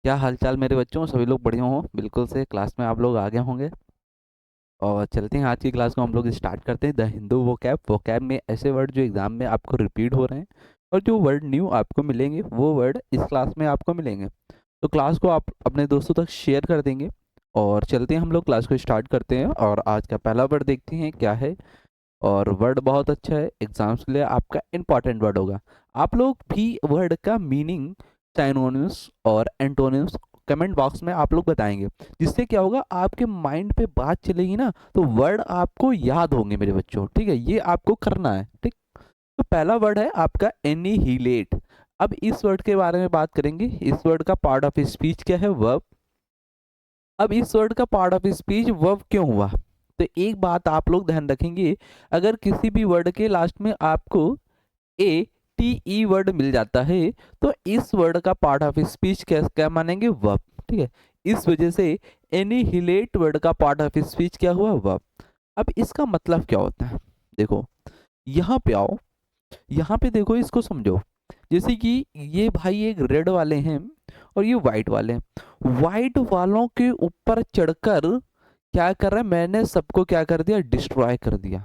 क्या हालचाल मेरे बच्चों, सभी लोग बढ़िया हो बिल्कुल से। क्लास में आप लोग आ गए होंगे और चलते हैं आज की क्लास को हम लोग स्टार्ट करते हैं। द हिंदू वोकैब में ऐसे वर्ड जो एग्जाम में आपको रिपीट हो रहे हैं और जो वर्ड न्यू आपको मिलेंगे वो वर्ड इस क्लास में आपको मिलेंगे। तो क्लास को आप अपने दोस्तों तक शेयर कर देंगे और चलते हैं हम लोग क्लास को स्टार्ट करते हैं। और आज का पहला वर्ड देखते हैं क्या है। और वर्ड बहुत अच्छा है, एग्जाम्स के लिए आपका इंपॉर्टेंट वर्ड होगा। आप लोग भी वर्ड का मीनिंग, साइनोनिम्स और एंटोनिम्स कमेंट बॉक्स में आप लोग बताएंगे, जिससे क्या होगा आपके माइंड पे बात चलेगी ना, तो वर्ड आपको याद होंगे मेरे बच्चों। ठीक है, ये आपको करना है। ठीक, तो पहला वर्ड है आपका एनिहिलेट। अब इस वर्ड के बारे में बात करेंगे। इस वर्ड का पार्ट ऑफ स्पीच क्या है? वर्ब। अब इस वर्ड का पार्ट ऑफ स्पीच वर्ब क्यों हुआ? तो एक बात आप लोग ध्यान रखेंगे, अगर किसी भी वर्ड के लास्ट में आपको ए टी ई वर्ड मिल जाता है तो इस वर्ड का पार्ट ऑफ स्पीच क्या क्या मानेंगे? वर्ब। ठीक है, इस वजह से एनिहिलेट वर्ड का पार्ट ऑफ स्पीच क्या हुआ? वर्ब। अब इसका मतलब क्या होता है? देखो, यहाँ पे आओ, यहाँ पे देखो, इसको समझो। जैसे कि ये भाई एक रेड वाले हैं और ये वाइट वाले हैं। वाइट वालों के ऊपर चढ़कर क्या कर रहा है? मैंने सबको क्या कर दिया? डिस्ट्रॉय कर दिया।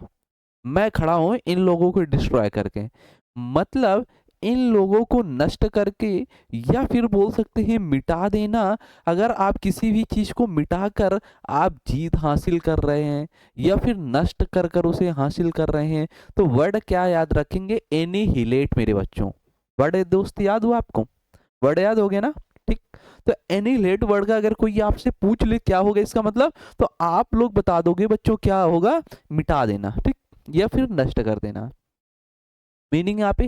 मैं खड़ा हूं इन लोगों को डिस्ट्रॉय करके, मतलब इन लोगों को नष्ट करके, या फिर बोल सकते हैं मिटा देना। अगर आप किसी भी चीज को मिटाकर आप जीत हासिल कर रहे हैं या फिर नष्ट कर कर उसे हासिल कर रहे हैं, तो वर्ड क्या याद रखेंगे? एनिहिलेट मेरे बच्चों। वर्ड दोस्त याद हुआ आपको? वर्ड याद हो गया ना? ठीक, तो एनिहिलेट वर्ड का अगर कोई आपसे पूछ ले क्या होगा इसका मतलब, तो आप लोग बता दोगे बच्चों क्या होगा? मिटा देना। ठीक, या फिर नष्ट कर देना। मीनिंग यहाँ पे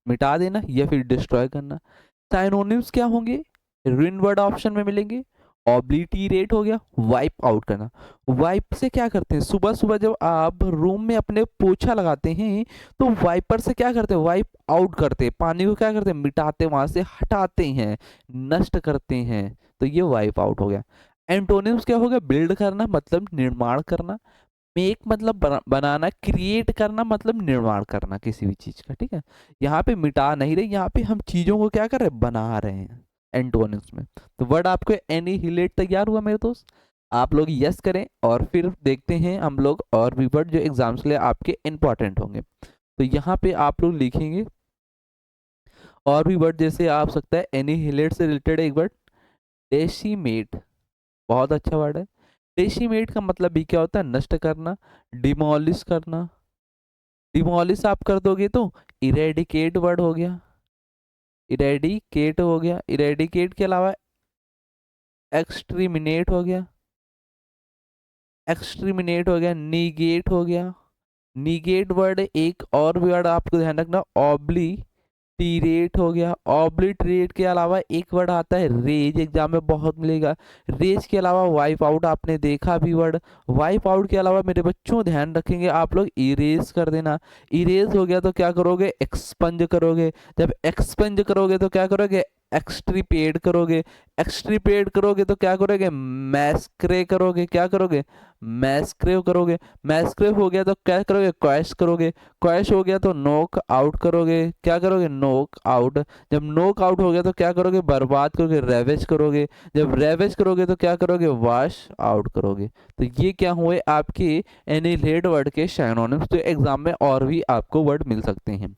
मिटा देना या फिर डिस्ट्रॉय करना। साइनोनिम्स क्या होंगे? रिन वर्ड ऑप्शन में मिलेंगे। ऑब्लिटरेट हो गया, वाइप आउट करना। वाइप से क्या करते हैं? सुबह सुबह जब आप रूम में अपने पोछा लगाते हैं तो वाइपर से क्या करते हैं? वाइप आउट करते हैं, पानी को क्या करते हैं? मिटाते, वहां से हटाते हैं, नष्ट करते हैं। तो ये वाइप आउट हो गया। एंटोनिम्स क्या हो गया? बिल्ड करना मतलब निर्माण करना। मेक मतलब बनाना। क्रिएट करना मतलब निर्माण करना किसी भी चीज का। ठीक है, यहाँ पे मिटा नहीं रहे, यहाँ पे हम चीजों को क्या कर रहे हैं? बना रहे हैं एंटोनिम्स में। तो वर्ड आपको एनिहिलेट तैयार हुआ मेरे दोस्त। आप लोग यस करें और फिर देखते हैं हम लोग और भी वर्ड जो एग्जाम्स के लिए आपके इंपॉर्टेंट होंगे। तो यहाँ पे आप लोग लिखेंगे और भी वर्ड, जैसे आप सकता है एनिहिलेट से रिलेटेड एक वर्ड डेसिमेट। बहुत अच्छा वर्ड है। डेसिमेट का मतलब भी क्या होता है? नष्ट करना, डिमोलिश करना। डिमोलिश आप कर दोगे तो इरेडिकेट वर्ड हो गया। इरेडिकेट हो गया। इरेडिकेट के अलावा एक्सट्रीमिनेट हो गया। एक्सट्रीमिनेट हो गया। निगेट हो गया। निगेट वर्ड एक और वर्ड आपको ध्यान रखना, ऑब्लिटरेट हो गया। ऑब्लिटरेट के अलावा एक वर्ड आता है रेज, एग्जाम में बहुत मिलेगा। रेज के अलावा वाइप आउट आपने देखा भी वर्ड। वाइप आउट के अलावा मेरे बच्चों ध्यान रखेंगे आप लोग, इरेज कर देना। इरेज हो गया तो क्या करोगे? एक्सपंज करोगे। जब एक्सपंज करोगे तो क्या करोगे? एक्सट्रीपेड करोगे। एक्सट्रीपेड करोगे तो क्या करोगे? मैस्क्रे करोगे। क्या करोगे? मैस्क्रेव करोगे। मैस्क्रेव हो गया तो क्या करोगे? क्वैश करोगे। क्वैश हो गया तो नोक आउट करोगे। क्या करोगे? नोक आउट। जब नोक आउट हो गया तो क्या करोगे? बर्बाद करोगे, रेवेज करोगे। जब रेवेज करोगे तो क्या करोगे? वॉश आउट करोगे। तो ये क्या हुए आपके एनिलेट वर्ड के सिनोनिम्स, तो एग्जाम में और भी आपको वर्ड मिल सकते हैं।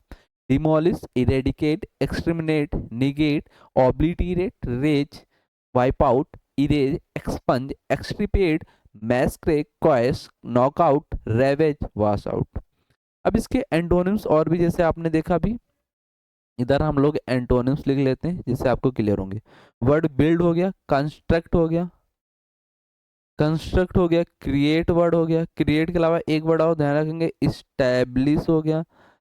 Demolish, eradicate, exterminate, negate, obliterate, raze, wipe out, erase, expunge, extirpate, massacre, quash, knock out, ravage, wash out. अब इसके एंटोनिम्स और भी, जैसे आपने देखा भी, इधर हम लोग एंटोनिम्स लिख लेते हैं जिससे आपको क्लियर होंगे। वर्ड बिल्ड हो गया, कंस्ट्रक्ट हो गया, कंस्ट्रक्ट हो गया, क्रिएट वर्ड हो गया। क्रिएट के अलावा एक वर्ड और ध्यान रखेंगे, इस्टेब्लिश हो गया।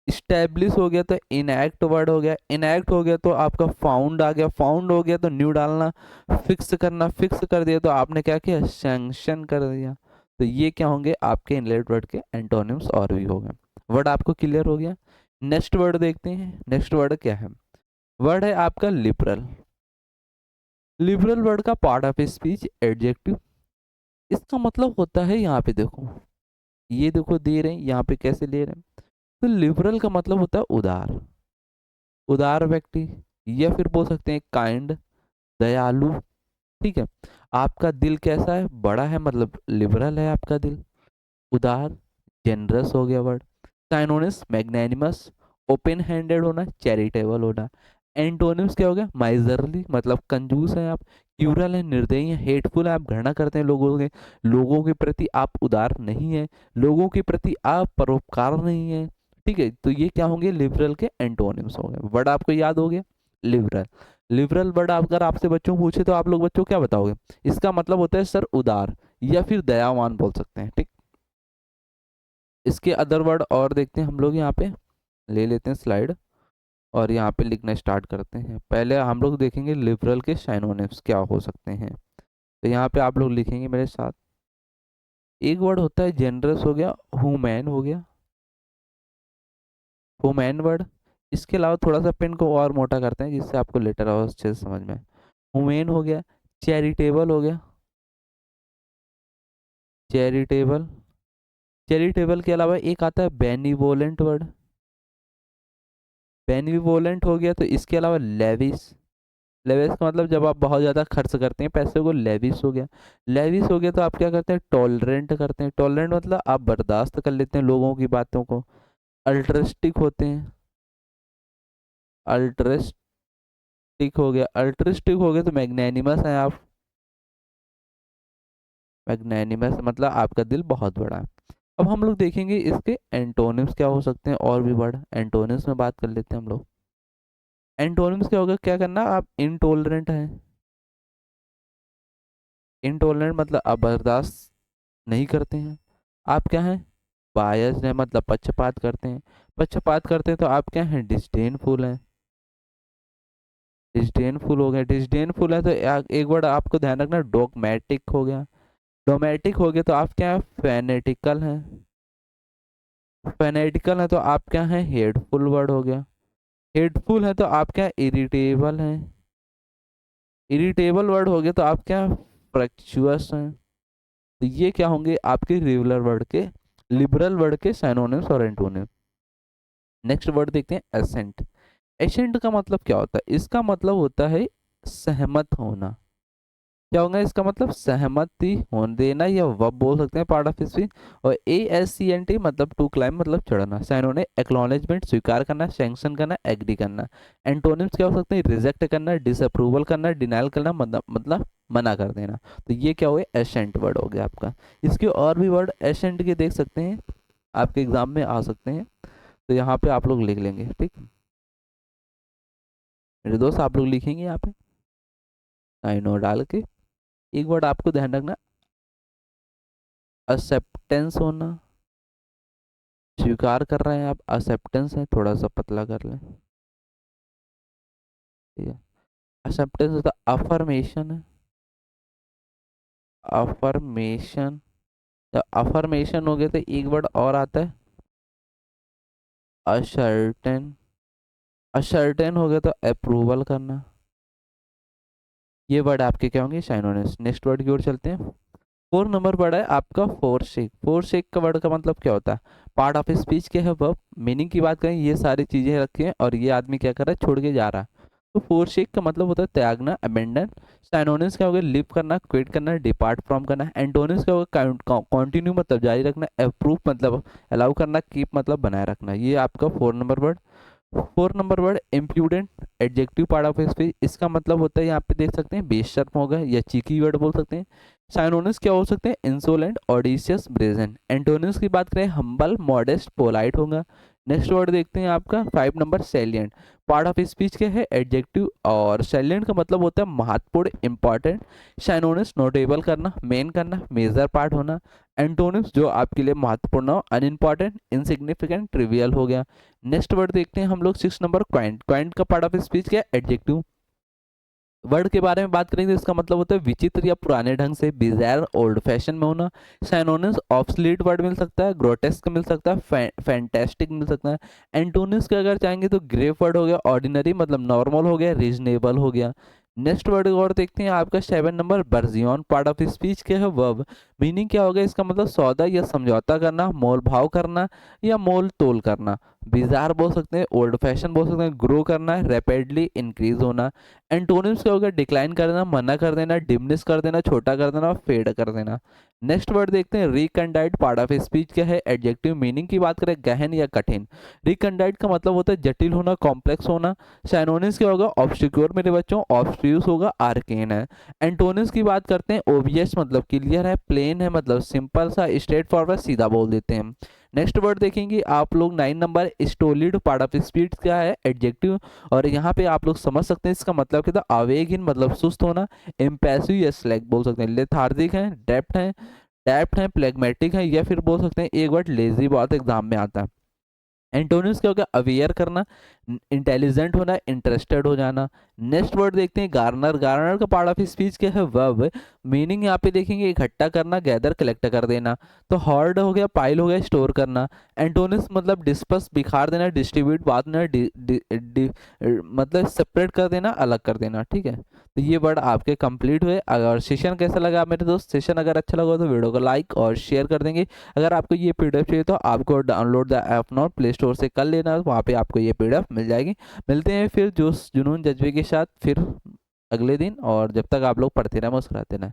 इस्टेब्लिश हो गया तो इनएक्ट वर्ड हो गया। इनएक्ट हो गया तो आपका फाउंड आ गया। फाउंड हो गया तो न्यू डालना। फिक्स करना, फिक्स कर दिया तो आपने क्या किया? सैंक्शन कर दिया। तो ये क्या होंगे आपके इनलेट वर्ड के एंटोनिम्स और भी हो गए। वर्ड आपको क्लियर हो गया। नेक्स्ट वर्ड देखते हैं। नेक्स्ट वर्ड क्या है? वर्ड है आपका लिबरल। लिबरल वर्ड का पार्ट ऑफ स्पीच एडजेक्टिव। इसका मतलब होता है, यहाँ पे देखो, ये देखो दे रहे हैं यहाँ पे, कैसे ले रहे हैं? तो लिबरल का मतलब होता है उदार। उदार व्यक्ति, या फिर बोल सकते हैं काइंड, दयालु, ठीक है। आपका दिल कैसा है, बड़ा है मतलब लिबरल है आपका दिल। उदार, जेनरस हो गया वर्ड। साइनोनिम्स, मैग्नेनिमस, ओपन हैंडेड होना, चैरिटेबल होना। एंटोनिम्स क्या हो गया, माइजरली मतलब कंजूस है आप। क्यूरल है, निर्दयी है। हेटफुल है, आप घृणा करते हैं लोगों के प्रति आप उदार नहीं है। लोगों के प्रति आप परोपकार नहीं है, ठीक है। तो ये क्या होंगे, लिबरल के एंटोनिम्स हो गए। वर्ड आपको याद हो गया, लिबरल। लिबरल वर्ड अगर आपसे बच्चों पूछे तो आप लोग बच्चों क्या बताओगे, इसका मतलब होता है सर उदार या फिर दयावान बोल सकते हैं, ठीक। इसके अदर वर्ड और देखते हैं हम लोग, यहाँ पे ले लेते हैं स्लाइड और यहाँ पे लिखना स्टार्ट करते हैं। पहले हम लोग देखेंगे लिबरल के साइनोनिम्स क्या हो सकते हैं। तो यहाँ पे आप लोग लिखेंगे मेरे साथ। एक वर्ड होता है जेनरस हो गया, ह्यूमैन हो गया, ह्यूमैन वर्ड। इसके अलावा थोड़ा सा पेन को और मोटा करते हैं जिससे आपको लेटर और अच्छे से समझ में। ह्यूमैन हो गया, चैरिटेबल हो गया, चैरिटेबल। चैरिटेबल के अलावा एक आता है बेनिवोलेंट वर्ड, बेनिवोलेंट हो गया। तो इसके अलावा लेविस, लेविस का मतलब जब आप बहुत ज़्यादा खर्च करते हैं पैसे को, लेविस हो गया। लेविस हो गया तो आप क्या करते हैं, टॉलरेंट करते हैं। टॉलरेंट मतलब आप बर्दाश्त कर लेते हैं लोगों की बातों को। अल्ट्रिस्टिक होते हैं, अल्ट्रिस्टिक हो गया, अल्ट्रिस्टिक हो गया। तो मैग्नेनिमस है आप, मैग्नेनिमस मतलब आपका दिल बहुत बड़ा है। अब हम लोग देखेंगे इसके एंटोनिम्स क्या हो सकते हैं, और भी वर्ड एंटोनिम्स में बात कर लेते हैं हम लोग। एंटोनिम्स क्या होगा, क्या करना, आप इनटॉलरेंट हैं। इनटॉलरेंट मतलब आप बर्दाश्त नहीं करते हैं। आप क्या हैं, बायस्ड है मतलब पक्षपात करते हैं। पक्षपात करते हैं तो आप क्या हैं, डिस्डेनफुल हैं। डिस्डेनफुल हो गया, डिस्डेनफुल है तो एक वर्ड आपको ध्यान रखना, डोगमेटिक हो गया। डोमेटिक हो गया तो आप क्या हैं, फेनेटिकल हैं। फेनेटिकल है तो आप क्या हैं, हेडफुल वर्ड हो गया। हेडफुल है तो आप क्या, इरिटेबल हैं। इरिटेबल वर्ड हो गया तो आप क्या, फ्रैक्चुअस हैं। तो ये क्या होंगे आपके रिवलर वर्ड के, लिबरल वर्ड के साइनोनिम्स और एंटोनिम्स। नेक्स्ट वर्ड देखते हैं, एसेंट। एसेंट का मतलब क्या होता है, इसका मतलब होता है सहमत होना। क्या होगा इसका मतलब, सहमति होने देना, या वर्ब बोल सकते हैं, पार्ट ऑफ स्पीच। और ASCENT मतलब टू क्लाइम मतलब चढ़ना। साइनोनिम एक्नॉलेजमेंट स्वीकार करना, सैंक्शन करना, एग्री करना। एंटोनिम्स क्या हो सकते हैं, रिजेक्ट करना, डिसअप्रूवल करना, डिनाइल करना, मतलब मना कर देना। तो ये क्या हो गया, एसेंट वर्ड हो गया आपका। इसके और भी वर्ड एसेंट के देख सकते हैं, आपके एग्जाम में आ सकते हैं। तो यहाँ पे आप लोग लिख लेंगे, ठीक। मेरे दोस्त आप लोग लिखेंगे यहाँ पे साइनो डाल के। एक वर्ड आपको ध्यान रखना, एक्सेप्टेंस होना। स्वीकार कर रहे हैं आप, एक्सेप्टेंस है, थोड़ा सा पतला कर लें, ठीक है। एक्सेप्टेंस होता है, अफर्मेशन है, अफर्मेशन। जब अफर्मेशन हो गया तो एक वर्ड और आता है, असर्टेन। असर्टेन हो गया तो अप्रूवल करना। ये वर्ड आपके क्या होंगे, साइनोनिम्स। नेक्स्ट वर्ड की ओर चलते हैं। 4 नंबर वर्ड है आपका फोरशेक। फोरशेक का वर्ड का मतलब क्या होता है, पार्ट ऑफ स्पीच क्या है, वर्ब। मीनिंग की बात करें, ये सारी चीजें रखी हैं और ये आदमी क्या कर रहा है, छोड़ के जा रहा है। तो फोरशेक का मतलब होता है त्यागना, अबेंडन। साइनोनिम्स क्या होगा, लिव करना, क्विट करना, डिपार्ट फ्रॉम करना। एंटोनिम्स क्या होगा, कंटिन्यू मतलब जारी रखना, अप्रूव मतलब अलाउ करना, कीप मतलब बनाए रखना। ये आपका 4 number word. 4 number word impudent, adjective part of speech. इसका मतलब होता है, यहाँ पे देख सकते हैं, बेशर्म होगा या चीकी वर्ड बोल सकते हैं। साइनोनिम्स क्या हो सकते हैं, इंसोलेंट, ऑडिशियस, ब्रेजेंट। एंटोनिम्स की बात करें, हम्बल, मॉडेस्ट, पोलाइट होगा। नेक्स्ट वर्ड देखते हैं आपका 5 number, salient. Part of speech क्या है, एडजेक्टिव। और सैलिएंट का मतलब होता है महत्वपूर्ण, इंपॉर्टेंट। साइनोनिम्स नोटेबल करना, मेन करना, मेजर पार्ट होना। एंटोनिम्स जो आपके लिए महत्वपूर्ण हो, अनइम्पॉर्टेंट, इनसिग्निफिकेंट, ट्रिवियल हो गया। नेक्स्ट वर्ड देखते हैं हम लोग 6 नंबर, क्वाइंट। क्वाइंट का पार्ट ऑफ स्पीच क्या है, एडजेक्टिव। वर्ड के बारे में बात करेंगे तो इसका मतलब होता है विचित्र या पुराने ढंग से, बिजायर, ओल्ड फैशन में होना। साइनोनिम्स ऑब्सलीट वर्ड मिल सकता है, ग्रोटेस्क मिल सकता है, फैंटास्टिक मिल सकता है। एंटोनिम्स के अगर चाहेंगे तो ग्रेव वर्ड हो गया, ऑर्डिनरी मतलब नॉर्मल हो गया, रीजनेबल हो गया। नेक्स्ट वर्ड और देखते हैं आपका 7 नंबर, बर्जियन। पार्ट ऑफ स्पीच क्या है, वर्ब। मीनिंग क्या होगा इसका मतलब, सौदा या समझौता करना, मोल भाव करना या मोल तोल करना। बिजार बोल सकते हैं, ओल्ड फैशन बोल सकते हैं, ग्रो करना है, रैपिडली इंक्रीज होना। एंटोनिम्स क्या हो गया, डिक्लाइन कर देना, मना कर देना, डिमनिस कर देना, छोटा कर देना, फेड कर देना। नेक्स्ट वर्ड देखते हैं, रिकंडाइट पार्ट ऑफ स्पीच क्या है, एडजेक्टिव मीनिंग की बात करें, गहन या कठिन। रिकंडाइट का मतलब होता है जटिल होना, कॉम्प्लेक्स होना। साइनोनिम्स क्या होगा, ऑब्स्टिक्योर मेरे बच्चों, ऑब्स्ट्यूस होगा, आर्केन है। एंटोनिम्स की बात करते हैं, ओबियस मतलब क्लियर है, प्लेन है मतलब सिंपल सा, स्ट्रेट फॉरवर्ड सीधा बोल देते हैं। नेक्स्ट वर्ड देखेंगे आप लोग 9 नंबर, स्टोलिड पार्ट ऑफ स्पीच क्या है, एडजेक्टिव। और यहाँ पे आप लोग समझ सकते हैं इसका मतलब क्या था, आवेगहीन मतलब सुस्त होना, इम्पैसिव या स्लैक बोल सकते हैं, लेथार्जिक है, डेप्थ है, प्लेग्मेटिक है, या फिर बोल सकते हैं एक वर्ड लेजी बहुत एग्जाम में आता है। एंटोनिम्स क्या होगा, अवेयर करना, इंटेलिजेंट होना, इंटरेस्टेड हो जाना। नेक्स्ट वर्ड देखते हैं, गार्नर। गार्नर का पार्ट ऑफ स्पीच क्या है, वर्ब। मीनिंग यहाँ पे देखेंगे, इकट्ठा करना, गैदर कलेक्ट कर देना। तो हॉर्ड हो गया, पाइल हो गया, स्टोर करना। एंटोनिम्स मतलब डिस्पर्स बिखार देना, डिस्ट्रीब्यूट बांट देना, मतलब सेपरेट कर देना, अलग कर देना। ठीक है, तो ये वर्ड आपके कंप्लीट हुए। अगर सेशन कैसा लगा मेरे दोस्त, सेशन अगर अच्छा लगा तो वीडियो को लाइक और शेयर कर देंगे। अगर आपको ये पीडीएफ चाहिए तो आपको download the app note play store से कर लेना, वहाँ पे आपको ये पीडीएफ मिल जाएगी। मिलते हैं फिर जोश जुनून जज्बे के साथ फिर अगले दिन, और जब तक आप लोग पढ़ते रहें मुस्कुराते रहें।